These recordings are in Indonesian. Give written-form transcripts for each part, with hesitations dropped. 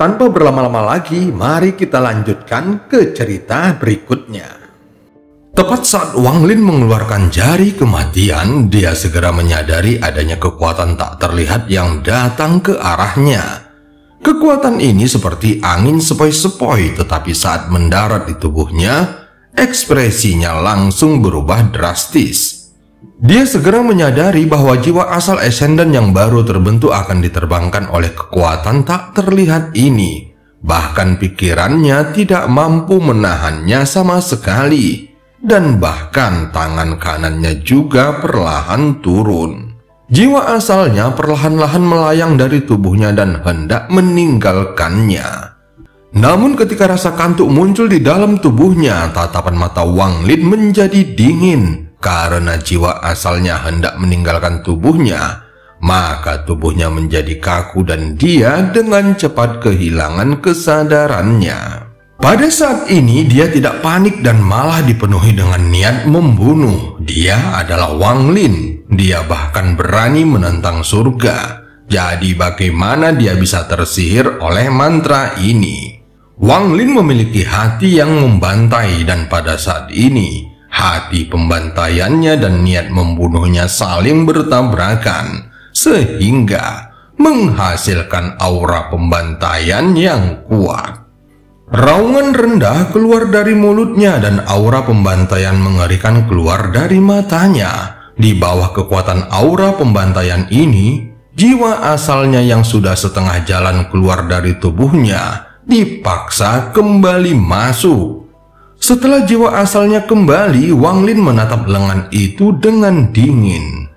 Tanpa berlama-lama lagi, mari kita lanjutkan ke cerita berikutnya. Tepat saat Wang Lin mengeluarkan jari kematian, dia segera menyadari adanya kekuatan tak terlihat yang datang ke arahnya. Kekuatan ini seperti angin sepoi-sepoi, tetapi saat mendarat di tubuhnya, ekspresinya langsung berubah drastis. Dia segera menyadari bahwa jiwa asal Ascendant yang baru terbentuk akan diterbangkan oleh kekuatan tak terlihat ini. Bahkan pikirannya tidak mampu menahannya sama sekali. Dan bahkan tangan kanannya juga perlahan turun. Jiwa asalnya perlahan-lahan melayang dari tubuhnya dan hendak meninggalkannya. Namun ketika rasa kantuk muncul di dalam tubuhnya, tatapan mata Wang Lin menjadi dingin. Karena jiwa asalnya hendak meninggalkan tubuhnya, maka tubuhnya menjadi kaku dan dia dengan cepat kehilangan kesadarannya. Pada saat ini dia tidak panik dan malah dipenuhi dengan niat membunuh. Dia adalah Wang Lin. Dia bahkan berani menentang surga. Jadi bagaimana dia bisa tersihir oleh mantra ini? Wang Lin memiliki hati yang membantai dan pada saat ini hati pembantaiannya dan niat membunuhnya saling bertabrakan sehingga menghasilkan aura pembantaian yang kuat. Raungan rendah keluar dari mulutnya dan aura pembantaian mengerikan keluar dari matanya. Di bawah kekuatan aura pembantaian ini, jiwa asalnya yang sudah setengah jalan keluar dari tubuhnya dipaksa kembali masuk. Setelah jiwa asalnya kembali, Wang Lin menatap lengan itu dengan dingin.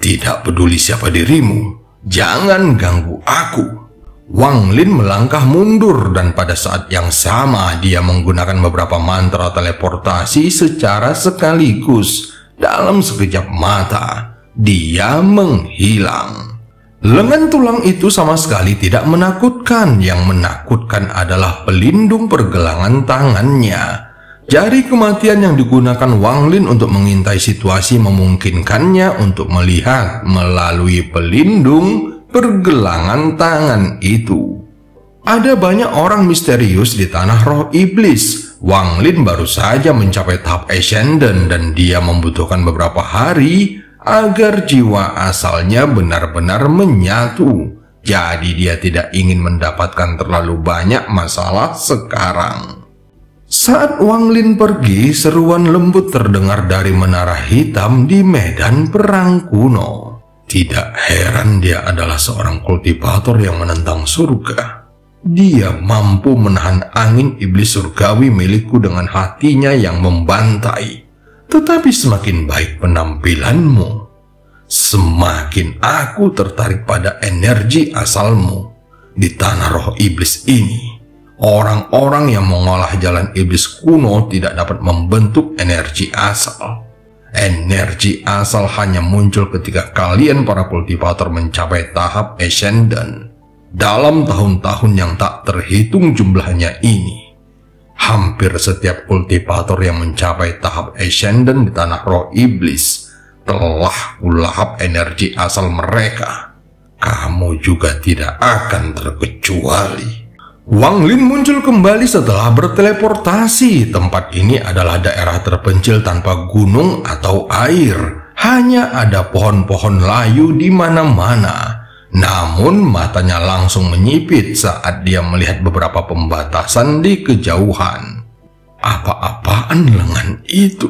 "Tidak peduli siapa dirimu, jangan ganggu aku." Wang Lin melangkah mundur dan pada saat yang sama dia menggunakan beberapa mantra teleportasi secara sekaligus. Dalam sekejap mata, dia menghilang. Lengan tulang itu sama sekali tidak menakutkan. Yang menakutkan adalah pelindung pergelangan tangannya. Jari kematian yang digunakan Wang Lin untuk mengintai situasi memungkinkannya untuk melihat melalui pelindung pergelangan tangan itu. Ada banyak orang misterius di tanah roh iblis. Wang Lin baru saja mencapai tahap Ascendant dan dia membutuhkan beberapa hari agar jiwa asalnya benar-benar menyatu. Jadi dia tidak ingin mendapatkan terlalu banyak masalah sekarang. Saat Wang Lin pergi, seruan lembut terdengar dari menara hitam di medan perang kuno. Tidak heran dia adalah seorang kultivator yang menentang surga. Dia mampu menahan angin iblis surgawi milikku dengan hatinya yang membantai. Tetapi semakin baik penampilanmu, semakin aku tertarik pada energi asalmu. Di tanah roh iblis ini, orang-orang yang mengolah jalan iblis kuno tidak dapat membentuk energi asal. Energi asal hanya muncul ketika kalian para kultivator mencapai tahap Ascendant. Dalam tahun-tahun yang tak terhitung jumlahnya ini, hampir setiap kultivator yang mencapai tahap Ascendant di tanah roh iblis telah kulahap energi asal mereka. Kamu juga tidak akan terkecuali. Wang Lin muncul kembali setelah berteleportasi. Tempat ini adalah daerah terpencil tanpa gunung atau air. Hanya ada pohon-pohon layu di mana-mana. Namun matanya langsung menyipit saat dia melihat beberapa pembatasan di kejauhan. Apa-apaan lengan itu?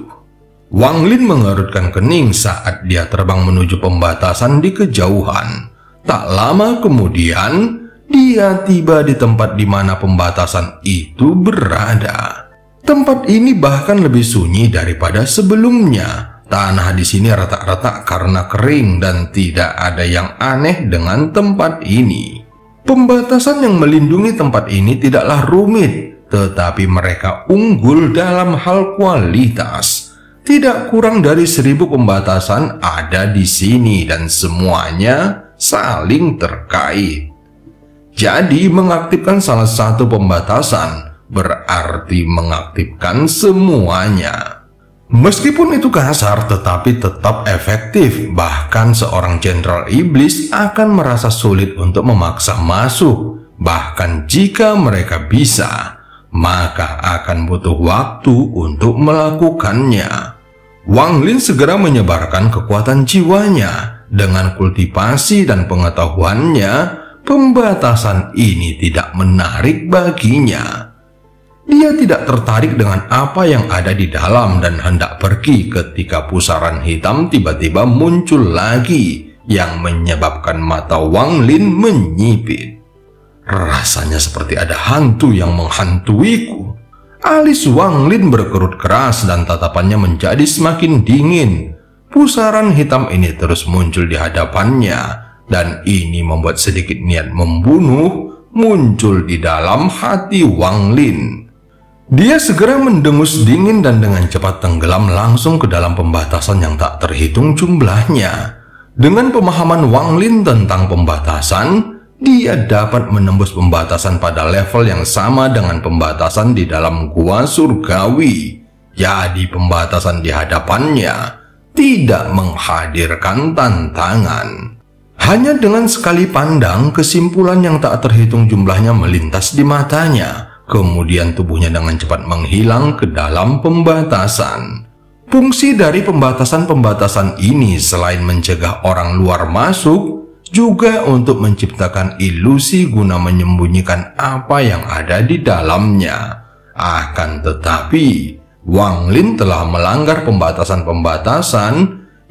Wang Lin mengerutkan kening saat dia terbang menuju pembatasan di kejauhan. Tak lama kemudian, dia tiba di tempat di mana pembatasan itu berada. Tempat ini bahkan lebih sunyi daripada sebelumnya. Tanah di sini retak-retak karena kering dan tidak ada yang aneh dengan tempat ini. Pembatasan yang melindungi tempat ini tidaklah rumit, tetapi mereka unggul dalam hal kualitas. Tidak kurang dari 1000 pembatasan ada di sini dan semuanya saling terkait. Jadi mengaktifkan salah satu pembatasan berarti mengaktifkan semuanya. Meskipun itu kasar, tetapi tetap efektif. Bahkan seorang jenderal iblis akan merasa sulit untuk memaksa masuk. Bahkan jika mereka bisa, maka akan butuh waktu untuk melakukannya. Wang Lin segera menyebarkan kekuatan jiwanya. Dengan kultivasi dan pengetahuannya, pembatasan ini tidak menarik baginya. Dia tidak tertarik dengan apa yang ada di dalam dan hendak pergi ketika pusaran hitam tiba-tiba muncul lagi yang menyebabkan mata Wang Lin menyipit. Rasanya seperti ada hantu yang menghantuiku. Alis Wang Lin berkerut keras dan tatapannya menjadi semakin dingin. Pusaran hitam ini terus muncul di hadapannya, dan ini membuat sedikit niat membunuh muncul di dalam hati Wang Lin. Dia segera mendengus dingin dan dengan cepat tenggelam langsung ke dalam pembatasan yang tak terhitung jumlahnya. Dengan pemahaman Wang Lin tentang pembatasan, dia dapat menembus pembatasan pada level yang sama dengan pembatasan di dalam gua surgawi. Jadi pembatasan di hadapannya tidak menghadirkan tantangan. Hanya dengan sekali pandang, kesimpulan yang tak terhitung jumlahnya melintas di matanya. Kemudian tubuhnya dengan cepat menghilang ke dalam pembatasan. Fungsi dari pembatasan-pembatasan ini selain mencegah orang luar masuk, juga untuk menciptakan ilusi guna menyembunyikan apa yang ada di dalamnya. Akan tetapi, Wang Lin telah melanggar pembatasan-pembatasan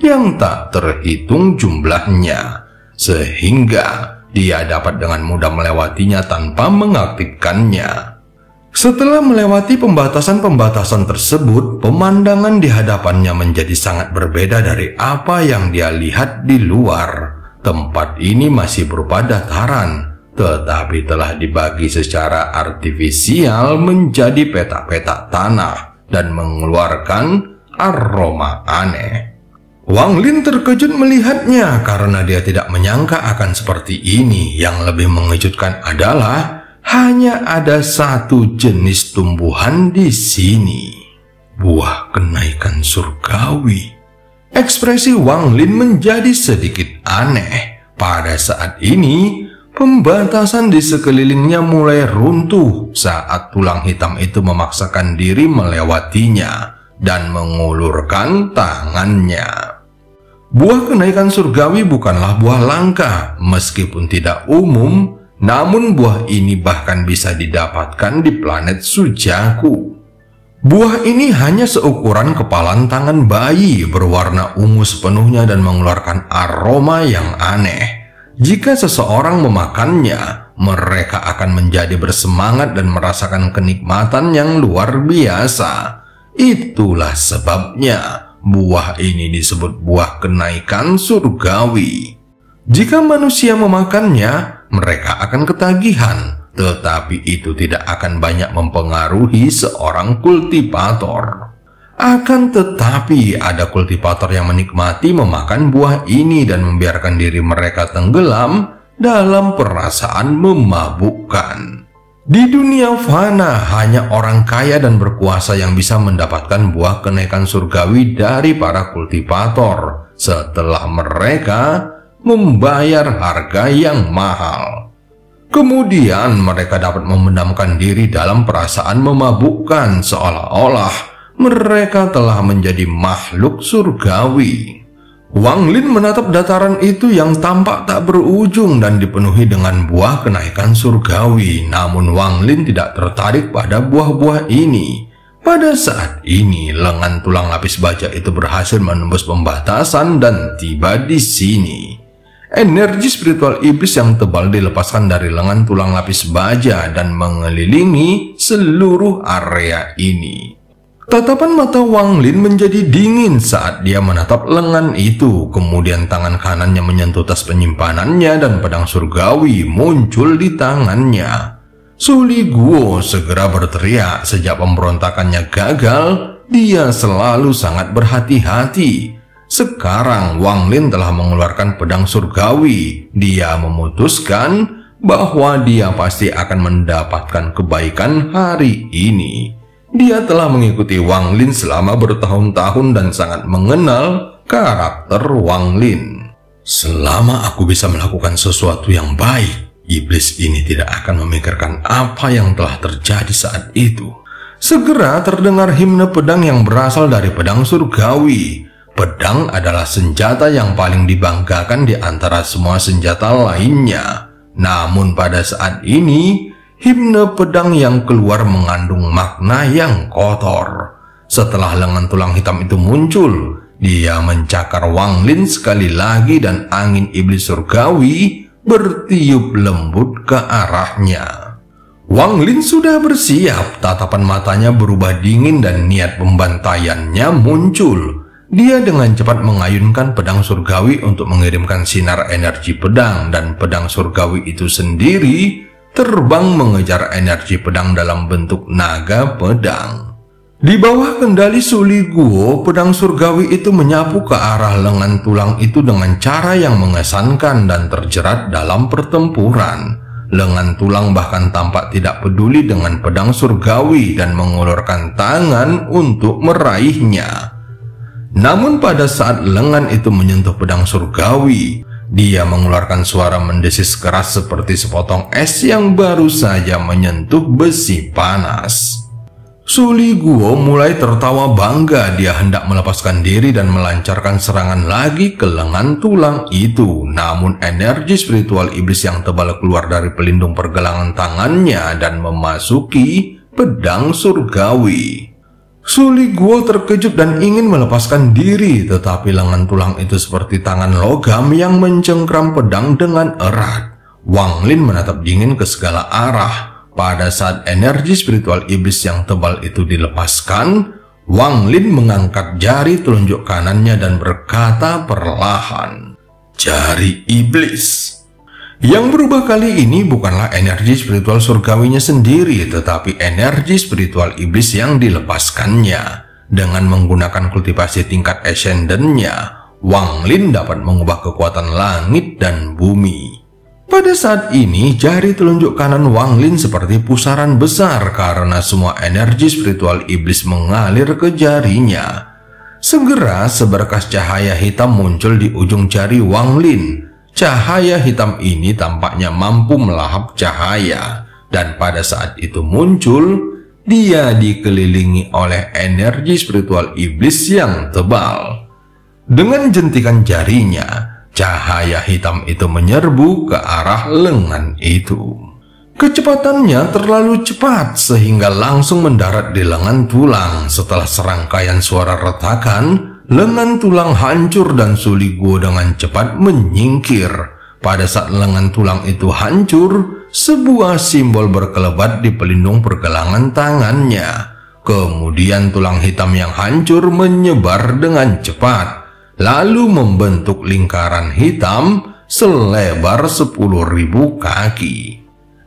yang tak terhitung jumlahnya, sehingga dia dapat dengan mudah melewatinya tanpa mengaktifkannya. Setelah melewati pembatasan-pembatasan tersebut, pemandangan di hadapannya menjadi sangat berbeda dari apa yang dia lihat di luar. Tempat ini masih berupa dataran, tetapi telah dibagi secara artifisial menjadi petak-petak tanah dan mengeluarkan aroma aneh. Wang Lin terkejut melihatnya karena dia tidak menyangka akan seperti ini. Yang lebih mengejutkan adalah hanya ada satu jenis tumbuhan di sini, buah kenaikan surgawi. Ekspresi Wang Lin menjadi sedikit aneh. Pada saat ini, pembatasan di sekelilingnya mulai runtuh saat tulang hitam itu memaksakan diri melewatinya dan mengulurkan tangannya. Buah kenaikan surgawi bukanlah buah langka, meskipun tidak umum, namun buah ini bahkan bisa didapatkan di planet Sujaku. Buah ini hanya seukuran kepalan tangan bayi, berwarna ungu sepenuhnya dan mengeluarkan aroma yang aneh. Jika seseorang memakannya, mereka akan menjadi bersemangat dan merasakan kenikmatan yang luar biasa. Itulah sebabnya buah ini disebut buah kenaikan surgawi. Jika manusia memakannya, mereka akan ketagihan. Tetapi itu tidak akan banyak mempengaruhi seorang kultivator. Akan tetapi ada kultivator yang menikmati memakan buah ini dan membiarkan diri mereka tenggelam dalam perasaan memabukkan. Di dunia fana, hanya orang kaya dan berkuasa yang bisa mendapatkan buah kenaikan surgawi dari para kultivator setelah mereka membayar harga yang mahal. Kemudian mereka dapat memendamkan diri dalam perasaan memabukkan seolah-olah mereka telah menjadi makhluk surgawi. Wang Lin menatap dataran itu yang tampak tak berujung dan dipenuhi dengan buah kenaikan surgawi. Namun Wang Lin tidak tertarik pada buah-buah ini. Pada saat ini, lengan tulang lapis baja itu berhasil menembus pembatasan dan tiba di sini. Energi spiritual iblis yang tebal dilepaskan dari lengan tulang lapis baja dan mengelilingi seluruh area ini. Tatapan mata Wang Lin menjadi dingin saat dia menatap lengan itu. Kemudian tangan kanannya menyentuh tas penyimpanannya dan pedang surgawi muncul di tangannya. Su Li Guo segera berteriak. Sejak pemberontakannya gagal, dia selalu sangat berhati-hati. Sekarang Wang Lin telah mengeluarkan pedang surgawi. Dia memutuskan bahwa dia pasti akan mendapatkan kebaikan hari ini. Dia telah mengikuti Wang Lin selama bertahun-tahun dan sangat mengenal karakter Wang Lin. Selama aku bisa melakukan sesuatu yang baik, Iblis ini tidak akan memikirkan apa yang telah terjadi saat itu. Segera terdengar himne pedang yang berasal dari pedang surgawi. Pedang adalah senjata yang paling dibanggakan di antara semua senjata lainnya. Namun pada saat ini, himne pedang yang keluar mengandung makna yang kotor. Setelah lengan tulang hitam itu muncul, dia mencakar Wang Lin sekali lagi dan angin iblis surgawi bertiup lembut ke arahnya. Wang Lin sudah bersiap, tatapan matanya berubah dingin dan niat pembantaiannya muncul. Dia dengan cepat mengayunkan pedang surgawi untuk mengirimkan sinar energi pedang, dan pedang surgawi itu sendiri terbang mengejar energi pedang dalam bentuk naga pedang. Di bawah kendali Suli Guo, pedang surgawi itu menyapu ke arah lengan tulang itu dengan cara yang mengesankan dan terjerat dalam pertempuran. Lengan tulang bahkan tampak tidak peduli dengan pedang surgawi dan mengulurkan tangan untuk meraihnya. Namun pada saat lengan itu menyentuh pedang surgawi, dia mengeluarkan suara mendesis keras seperti sepotong es yang baru saja menyentuh besi panas. Suli Guo mulai tertawa bangga. Dia hendak melepaskan diri dan melancarkan serangan lagi ke lengan tulang itu. Namun energi spiritual iblis yang tebal keluar dari pelindung pergelangan tangannya dan memasuki pedang surgawi. Suli Guo terkejut dan ingin melepaskan diri, tetapi lengan tulang itu seperti tangan logam yang mencengkram pedang dengan erat. Wang Lin menatap dingin ke segala arah. Pada saat energi spiritual iblis yang tebal itu dilepaskan, Wang Lin mengangkat jari telunjuk kanannya dan berkata perlahan, "Jari iblis." Yang berubah kali ini bukanlah energi spiritual surgawinya sendiri, tetapi energi spiritual iblis yang dilepaskannya. Dengan menggunakan kultivasi tingkat ascendennya, Wang Lin dapat mengubah kekuatan langit dan bumi. Pada saat ini, jari telunjuk kanan Wang Lin seperti pusaran besar karena semua energi spiritual iblis mengalir ke jarinya. Segera seberkas cahaya hitam muncul di ujung jari Wang Lin. Cahaya hitam ini tampaknya mampu melahap cahaya, dan pada saat itu muncul, dia dikelilingi oleh energi spiritual iblis yang tebal. Dengan jentikan jarinya, cahaya hitam itu menyerbu ke arah lengan itu. Kecepatannya terlalu cepat sehingga langsung mendarat di lengan tulang. Setelah serangkaian suara retakan, lengan tulang hancur dan Suli Guo dengan cepat menyingkir. Pada saat lengan tulang itu hancur, sebuah simbol berkelebat di pelindung pergelangan tangannya. Kemudian tulang hitam yang hancur menyebar dengan cepat, lalu membentuk lingkaran hitam selebar 10.000 kaki.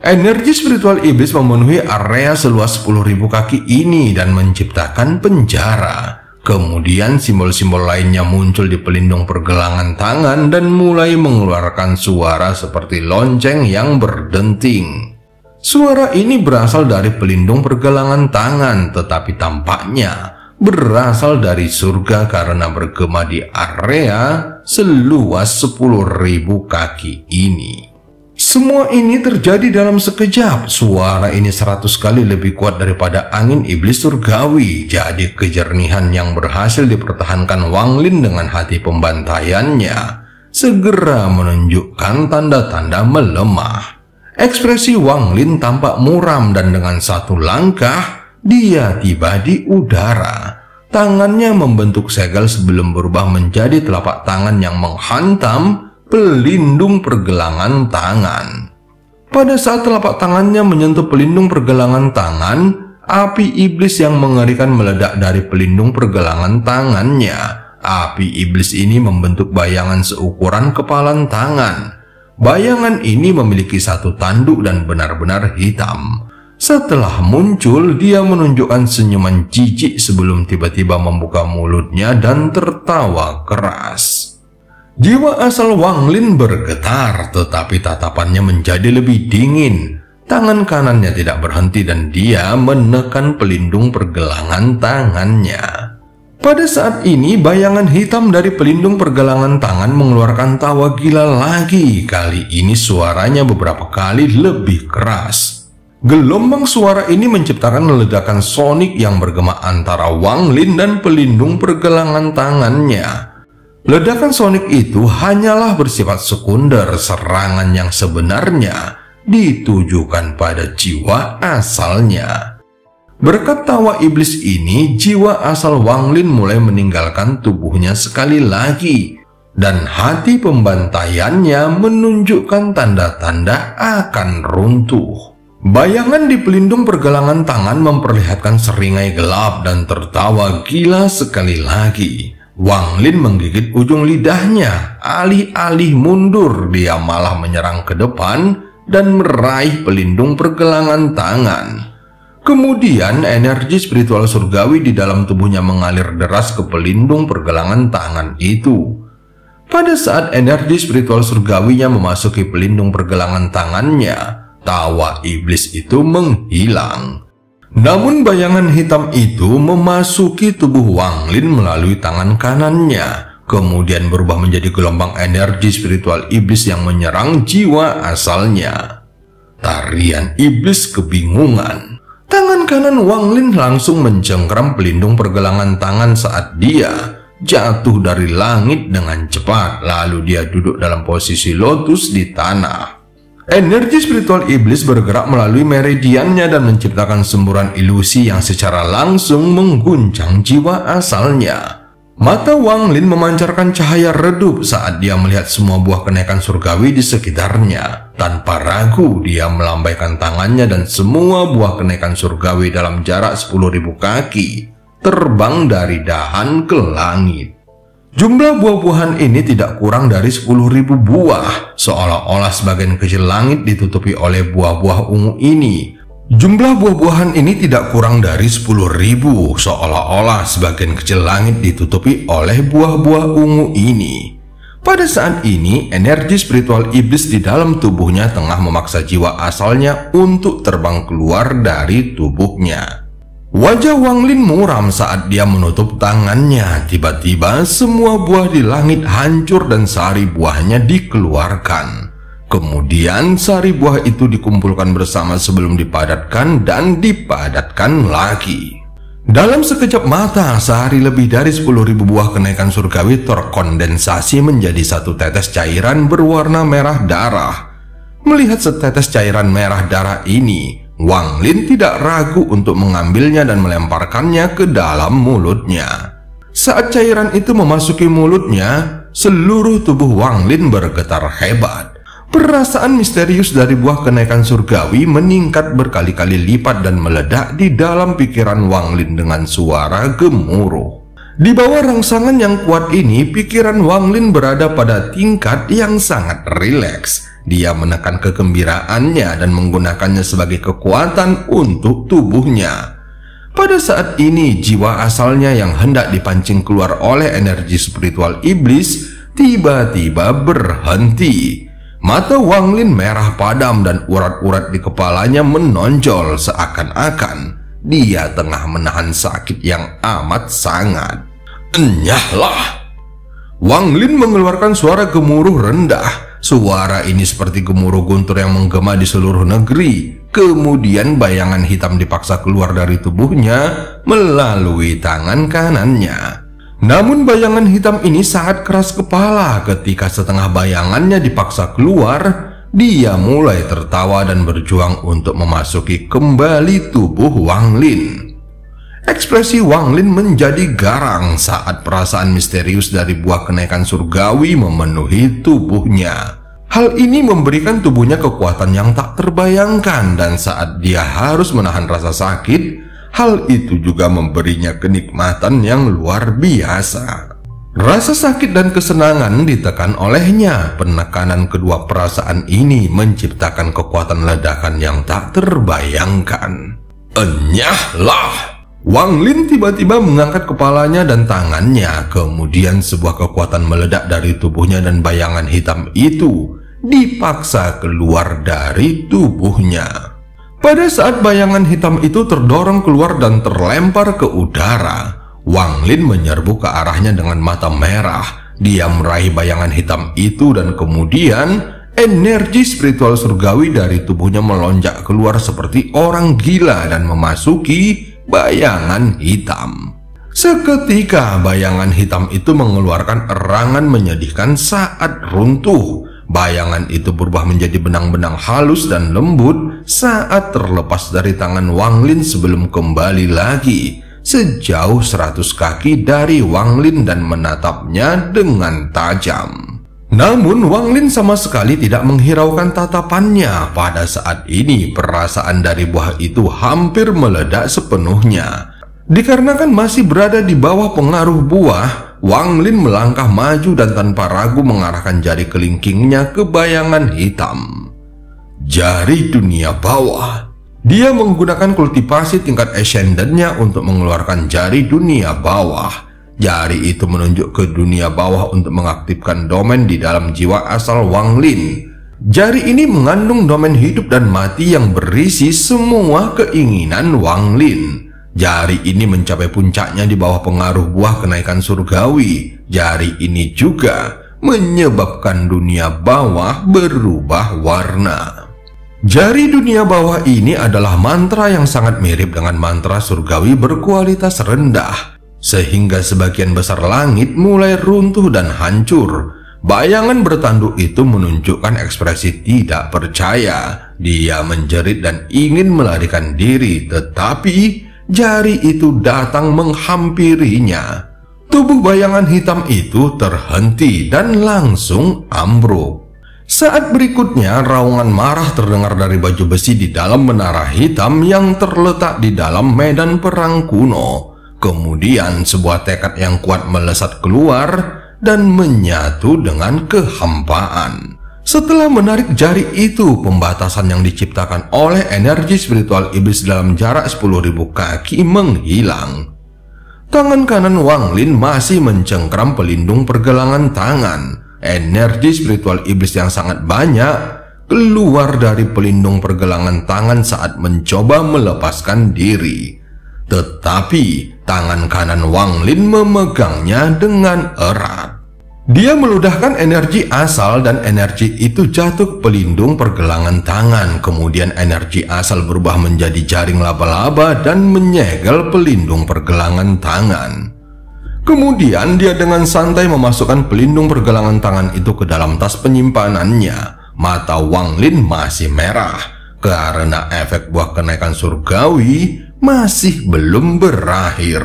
Energi spiritual iblis memenuhi area seluas 10.000 kaki ini dan menciptakan penjara. Kemudian simbol-simbol lainnya muncul di pelindung pergelangan tangan dan mulai mengeluarkan suara seperti lonceng yang berdenting. Suara ini berasal dari pelindung pergelangan tangan, tetapi tampaknya berasal dari surga karena bergema di area seluas 10.000 kaki ini. Semua ini terjadi dalam sekejap. Suara ini 100 kali lebih kuat daripada angin iblis surgawi. Jadi kejernihan yang berhasil dipertahankan Wang Lin dengan hati pembantaiannya segera menunjukkan tanda-tanda melemah. Ekspresi Wang Lin tampak muram dan dengan satu langkah dia tiba di udara. Tangannya membentuk segel sebelum berubah menjadi telapak tangan yang menghantam pelindung pergelangan tangan. Pada saat telapak tangannya menyentuh pelindung pergelangan tangan, api iblis yang mengerikan meledak dari pelindung pergelangan tangannya. Api iblis ini membentuk bayangan seukuran kepalan tangan. Bayangan ini memiliki satu tanduk dan benar-benar hitam. Setelah muncul, dia menunjukkan senyuman jijik sebelum tiba-tiba membuka mulutnya dan tertawa keras. Jiwa asal Wang Lin bergetar, tetapi tatapannya menjadi lebih dingin. Tangan kanannya tidak berhenti dan dia menekan pelindung pergelangan tangannya. Pada saat ini, bayangan hitam dari pelindung pergelangan tangan mengeluarkan tawa gila lagi. Kali ini suaranya beberapa kali lebih keras. Gelombang suara ini menciptakan ledakan sonik yang bergema antara Wang Lin dan pelindung pergelangan tangannya. Ledakan sonik itu hanyalah bersifat sekunder. Serangan yang sebenarnya ditujukan pada jiwa asalnya. Berkat tawa iblis ini, jiwa asal Wang Lin mulai meninggalkan tubuhnya sekali lagi, dan hati pembantaiannya menunjukkan tanda-tanda akan runtuh. Bayangan di pelindung pergelangan tangan memperlihatkan seringai gelap dan tertawa gila sekali lagi. Wang Lin menggigit ujung lidahnya. Alih-alih mundur, dia malah menyerang ke depan dan meraih pelindung pergelangan tangan. Kemudian energi spiritual surgawi di dalam tubuhnya mengalir deras ke pelindung pergelangan tangan itu. Pada saat energi spiritual surgawinya memasuki pelindung pergelangan tangannya, tawa iblis itu menghilang. Namun bayangan hitam itu memasuki tubuh Wang Lin melalui tangan kanannya, kemudian berubah menjadi gelombang energi spiritual iblis yang menyerang jiwa asalnya. Tarian iblis kebingungan. Tangan kanan Wang Lin langsung mencengkram pelindung pergelangan tangan saat dia jatuh dari langit dengan cepat. Lalu dia duduk dalam posisi lotus di tanah. Energi spiritual iblis bergerak melalui meridiannya dan menciptakan semburan ilusi yang secara langsung mengguncang jiwa asalnya. Mata Wang Lin memancarkan cahaya redup saat dia melihat semua buah kenaikan surgawi di sekitarnya. Tanpa ragu, dia melambaikan tangannya dan semua buah kenaikan surgawi dalam jarak 10.000 kaki terbang dari dahan ke langit. Jumlah buah-buahan ini tidak kurang dari 10.000 buah, seolah-olah sebagian kecil langit ditutupi oleh buah-buah ungu ini. Jumlah buah-buahan ini tidak kurang dari 10.000, seolah-olah sebagian kecil langit ditutupi oleh buah-buah ungu ini. Pada saat ini, energi spiritual iblis di dalam tubuhnya tengah memaksa jiwa asalnya untuk terbang keluar dari tubuhnya. Wajah Wang Lin muram saat dia menutup tangannya. Tiba-tiba semua buah di langit hancur dan sari buahnya dikeluarkan. Kemudian sari buah itu dikumpulkan bersama sebelum dipadatkan dan dipadatkan lagi. Dalam sekejap mata, sehari lebih dari 10.000 buah kenaikan surgawi terkondensasi menjadi satu tetes cairan berwarna merah darah. Melihat setetes cairan merah darah ini, Wang Lin tidak ragu untuk mengambilnya dan melemparkannya ke dalam mulutnya. Saat cairan itu memasuki mulutnya, seluruh tubuh Wang Lin bergetar hebat. Perasaan misterius dari buah kenaikan surgawi meningkat berkali-kali lipat dan meledak di dalam pikiran Wang Lin dengan suara gemuruh. Di bawah rangsangan yang kuat ini, pikiran Wang Lin berada pada tingkat yang sangat rileks. Dia menekan kegembiraannya dan menggunakannya sebagai kekuatan untuk tubuhnya. Pada saat ini, jiwa asalnya yang hendak dipancing keluar oleh energi spiritual iblis tiba-tiba berhenti. Mata Wang Lin merah padam dan urat-urat di kepalanya menonjol seakan-akan dia tengah menahan sakit yang amat sangat. Enyahlah! Wang Lin mengeluarkan suara gemuruh rendah. Suara ini seperti gemuruh guntur yang menggema di seluruh negeri. Kemudian bayangan hitam dipaksa keluar dari tubuhnya melalui tangan kanannya. Namun bayangan hitam ini sangat keras kepala. Ketika setengah bayangannya dipaksa keluar, dia mulai tertawa dan berjuang untuk memasuki kembali tubuh Wang Lin. Ekspresi Wang Lin menjadi garang saat perasaan misterius dari buah kenaikan surgawi memenuhi tubuhnya. Hal ini memberikan tubuhnya kekuatan yang tak terbayangkan, dan saat dia harus menahan rasa sakit, hal itu juga memberinya kenikmatan yang luar biasa. Rasa sakit dan kesenangan ditekan olehnya. Penekanan kedua perasaan ini menciptakan kekuatan ledakan yang tak terbayangkan. Enyahlah! Wang Lin tiba-tiba mengangkat kepalanya dan tangannya. Kemudian sebuah kekuatan meledak dari tubuhnya dan bayangan hitam itu dipaksa keluar dari tubuhnya. Pada saat bayangan hitam itu terdorong keluar dan terlempar ke udara, Wang Lin menyerbu ke arahnya dengan mata merah. Dia meraih bayangan hitam itu dan kemudian energi spiritual surgawi dari tubuhnya melonjak keluar seperti orang gila dan memasuki bayangan hitam. Seketika bayangan hitam itu mengeluarkan erangan menyedihkan saat runtuh. Bayangan itu berubah menjadi benang-benang halus dan lembut saat terlepas dari tangan Wang Lin sebelum kembali lagi sejauh 100 kaki dari Wang Lin dan menatapnya dengan tajam. Namun Wang Lin sama sekali tidak menghiraukan tatapannya. Pada saat ini perasaan dari buah itu hampir meledak sepenuhnya. Dikarenakan masih berada di bawah pengaruh buah, Wang Lin melangkah maju dan tanpa ragu mengarahkan jari kelingkingnya ke bayangan hitam. Jari dunia bawah. Dia menggunakan kultivasi tingkat ascendennya untuk mengeluarkan jari dunia bawah. Jari itu menunjuk ke dunia bawah untuk mengaktifkan domain di dalam jiwa asal Wang Lin. Jari ini mengandung domain hidup dan mati yang berisi semua keinginan Wang Lin. Jari ini mencapai puncaknya di bawah pengaruh buah kenaikan surgawi. Jari ini juga menyebabkan dunia bawah berubah warna. Jari dunia bawah ini adalah mantra yang sangat mirip dengan mantra surgawi berkualitas rendah, sehingga sebagian besar langit mulai runtuh dan hancur. Bayangan bertanduk itu menunjukkan ekspresi tidak percaya. Dia menjerit dan ingin melarikan diri, tetapi jari itu datang menghampirinya. Tubuh bayangan hitam itu terhenti dan langsung ambruk. Saat berikutnya, raungan marah terdengar dari baju besi di dalam menara hitam yang terletak di dalam medan perang kuno. Kemudian sebuah tekad yang kuat melesat keluar dan menyatu dengan kehampaan. Setelah menarik jari itu, pembatasan yang diciptakan oleh energi spiritual iblis dalam jarak 10.000 kaki menghilang. Tangan kanan Wang Lin masih mencengkram pelindung pergelangan tangan. Energi spiritual iblis yang sangat banyak keluar dari pelindung pergelangan tangan saat mencoba melepaskan diri. Tetapi tangan kanan Wang Lin memegangnya dengan erat. Dia meludahkan energi asal dan energi itu jatuh ke pelindung pergelangan tangan. Kemudian energi asal berubah menjadi jaring laba-laba dan menyegel pelindung pergelangan tangan. Kemudian dia dengan santai memasukkan pelindung pergelangan tangan itu ke dalam tas penyimpanannya. Mata Wang Lin masih merah karena efek buah kenaikan surgawi masih belum berakhir.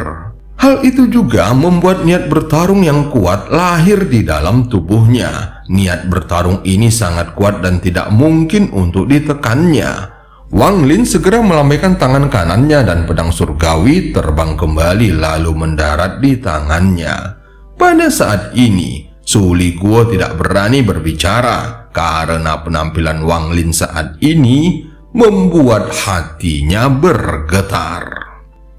Hal itu juga membuat niat bertarung yang kuat lahir di dalam tubuhnya. Niat bertarung ini sangat kuat dan tidak mungkin untuk ditekannya. Wang Lin segera melambaikan tangan kanannya dan pedang surgawi terbang kembali lalu mendarat di tangannya. Pada saat ini, Su Li Guo tidak berani berbicara karena penampilan Wang Lin saat ini membuat hatinya bergetar.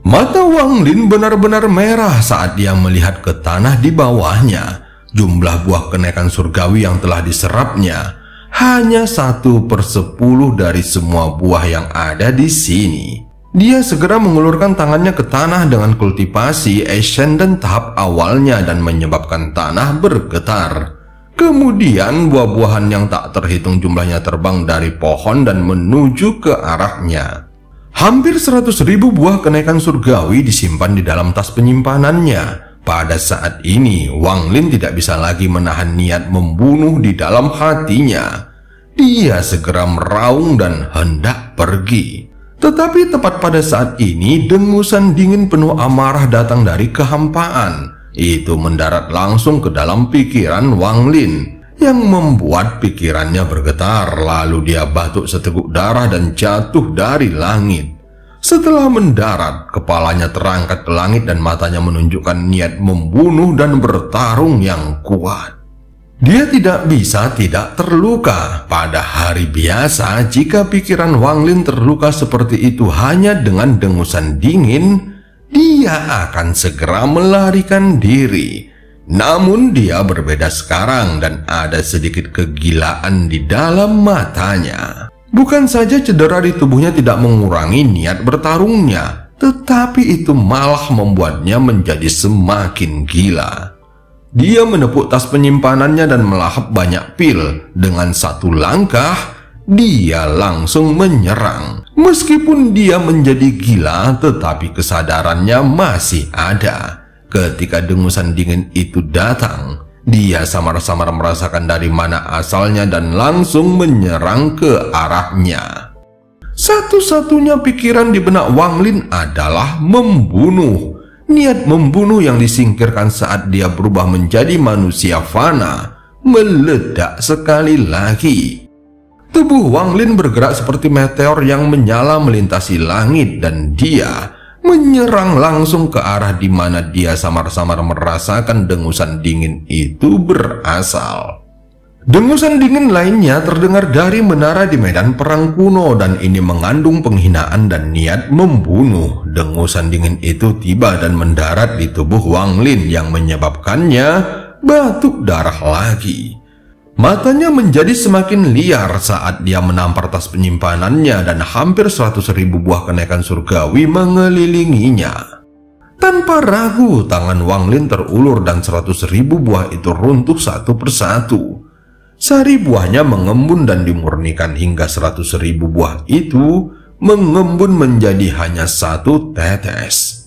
Mata Wang Lin benar-benar merah saat dia melihat ke tanah di bawahnya. Jumlah buah kenaikan surgawi yang telah diserapnya hanya 1/10 dari semua buah yang ada di sini. Dia segera mengulurkan tangannya ke tanah dengan kultivasi ascendant tahap awalnya dan menyebabkan tanah bergetar. Kemudian buah-buahan yang tak terhitung jumlahnya terbang dari pohon dan menuju ke arahnya. Hampir 100.000 buah kenaikan surgawi disimpan di dalam tas penyimpanannya. Pada saat ini, Wang Lin tidak bisa lagi menahan niat membunuh di dalam hatinya. Dia segera meraung dan hendak pergi. Tetapi tepat pada saat ini, dengusan dingin penuh amarah datang dari kehampaan. Itu mendarat langsung ke dalam pikiran Wang Lin, yang membuat pikirannya bergetar. Lalu dia batuk seteguk darah dan jatuh dari langit. Setelah mendarat, kepalanya terangkat ke langit dan matanya menunjukkan niat membunuh dan bertarung yang kuat. Dia tidak bisa tidak terluka. Pada hari biasa, jika pikiran Wang Lin terluka seperti itu hanya dengan dengusan dingin, dia akan segera melarikan diri. Namun dia berbeda sekarang dan ada sedikit kegilaan di dalam matanya. Bukan saja cedera di tubuhnya tidak mengurangi niat bertarungnya, tetapi itu malah membuatnya menjadi semakin gila. Dia menepuk tas penyimpanannya dan melahap banyak pil. Dengan satu langkah, dia langsung menyerang. Meskipun dia menjadi gila, tetapi kesadarannya masih ada. Ketika dengusan dingin itu datang, dia samar-samar merasakan dari mana asalnya dan langsung menyerang ke arahnya. Satu-satunya pikiran di benak Wang Lin adalah membunuh. Niat membunuh yang disingkirkan saat dia berubah menjadi manusia fana meledak sekali lagi. Tubuh Wang Lin bergerak seperti meteor yang menyala melintasi langit dan dia menyerang langsung ke arah di mana dia samar-samar merasakan dengusan dingin itu berasal. Dengusan dingin lainnya terdengar dari menara di medan perang kuno dan ini mengandung penghinaan dan niat membunuh. Dengusan dingin itu tiba dan mendarat di tubuh Wang Lin yang menyebabkannya batuk darah lagi. Matanya menjadi semakin liar saat dia menampar tas penyimpanannya dan hampir 100.000 buah kenaikan surgawi mengelilinginya. Tanpa ragu, tangan Wang Lin terulur dan 100.000 buah itu runtuh satu persatu. Sari buahnya mengembun dan dimurnikan hingga 100.000 buah itu mengembun menjadi hanya satu tetes.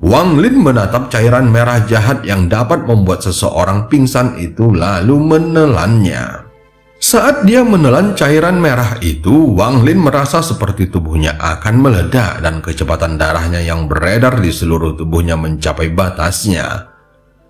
Wang Lin menatap cairan merah jahat yang dapat membuat seseorang pingsan itu lalu menelannya. Saat dia menelan cairan merah itu, Wang Lin merasa seperti tubuhnya akan meledak dan kecepatan darahnya yang beredar di seluruh tubuhnya mencapai batasnya.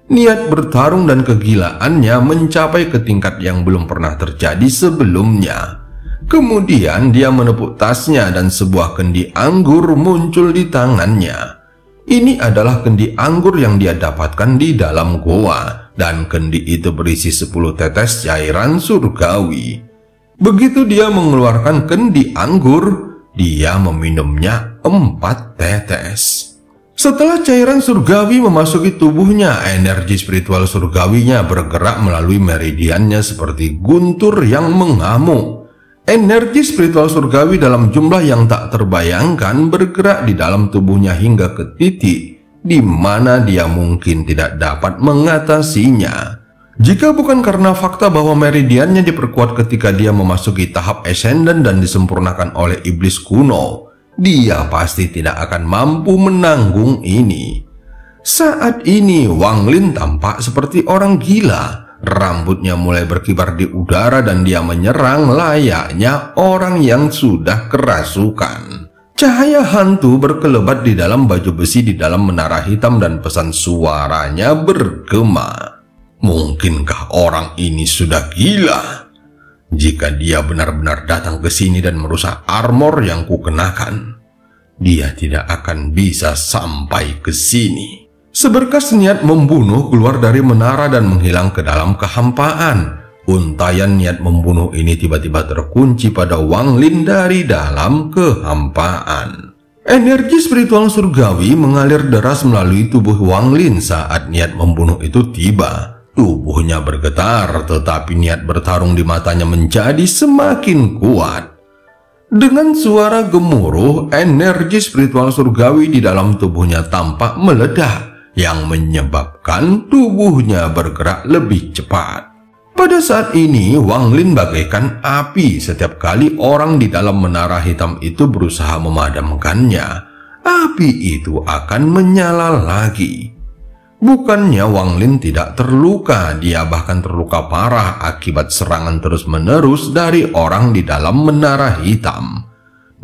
Niat bertarung dan kegilaannya mencapai ke tingkat yang belum pernah terjadi sebelumnya. Kemudian dia menepuk tasnya dan sebuah kendi anggur muncul di tangannya. Ini adalah kendi anggur yang dia dapatkan di dalam goa, dan kendi itu berisi 10 tetes cairan surgawi. Begitu dia mengeluarkan kendi anggur, dia meminumnya 4 tetes. Setelah cairan surgawi memasuki tubuhnya, energi spiritual surgawinya bergerak melalui meridiannya seperti guntur yang mengamuk. Energi spiritual surgawi dalam jumlah yang tak terbayangkan bergerak di dalam tubuhnya hingga ke titik di mana dia mungkin tidak dapat mengatasinya. Jika bukan karena fakta bahwa meridiannya diperkuat ketika dia memasuki tahap ascendant dan disempurnakan oleh iblis kuno, dia pasti tidak akan mampu menanggung ini. Saat ini Wang Lin tampak seperti orang gila. Rambutnya mulai berkibar di udara dan dia menyerang layaknya orang yang sudah kerasukan. Cahaya hantu berkelebat di dalam baju besi di dalam menara hitam dan pesan suaranya bergema. Mungkinkah orang ini sudah gila? Jika dia benar-benar datang ke sini dan merusak armor yang kukenakan, dia tidak akan bisa sampai ke sini. Seberkas niat membunuh keluar dari menara dan menghilang ke dalam kehampaan. Untayan niat membunuh ini tiba-tiba terkunci pada Wang Lin dari dalam kehampaan. Energi spiritual surgawi mengalir deras melalui tubuh Wang Lin saat niat membunuh itu tiba. Tubuhnya bergetar, tetapi niat bertarung di matanya menjadi semakin kuat. Dengan suara gemuruh, energi spiritual surgawi di dalam tubuhnya tampak meledak, yang menyebabkan tubuhnya bergerak lebih cepat. Pada saat ini, Wang Lin bagaikan api. Setiap kali orang di dalam menara hitam itu berusaha memadamkannya, api itu akan menyala lagi. Bukannya Wang Lin tidak terluka, dia bahkan terluka parah akibat serangan terus-menerus dari orang di dalam menara hitam.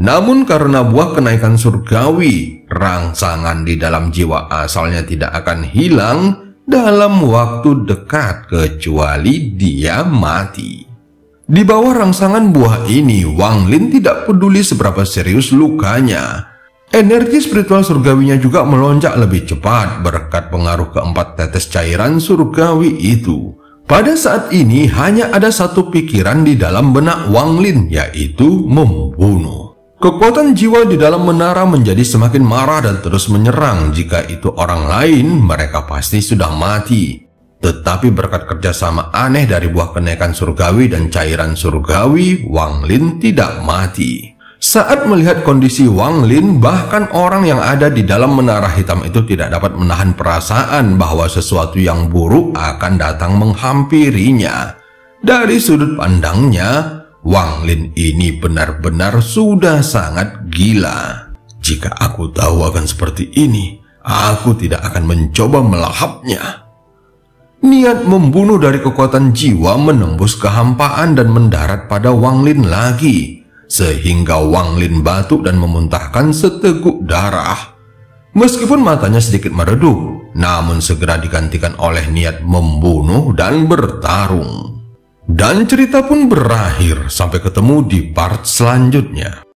Namun karena buah kenaikan surgawi, rangsangan di dalam jiwa asalnya tidak akan hilang dalam waktu dekat kecuali dia mati. Di bawah rangsangan buah ini, Wang Lin tidak peduli seberapa serius lukanya. Energi spiritual surgawinya juga melonjak lebih cepat berkat pengaruh keempat tetes cairan surgawi itu. Pada saat ini hanya ada satu pikiran di dalam benak Wang Lin, yaitu membunuh. Kekuatan jiwa di dalam menara menjadi semakin marah dan terus menyerang. Jika itu orang lain, mereka pasti sudah mati. Tetapi berkat kerjasama aneh dari buah kenaikan surgawi dan cairan surgawi, Wang Lin tidak mati. Saat melihat kondisi Wang Lin, bahkan orang yang ada di dalam menara hitam itu tidak dapat menahan perasaan bahwa sesuatu yang buruk akan datang menghampirinya. Dari sudut pandangnya, Wang Lin ini benar-benar sudah sangat gila. Jika aku tahu akan seperti ini, aku tidak akan mencoba melahapnya. Niat membunuh dari kekuatan jiwa menembus kehampaan dan mendarat pada Wang Lin lagi, sehingga Wang Lin batuk dan memuntahkan seteguk darah. Meskipun matanya sedikit meredup, namun segera digantikan oleh niat membunuh dan bertarung. Dan cerita pun berakhir sampai ketemu di part selanjutnya.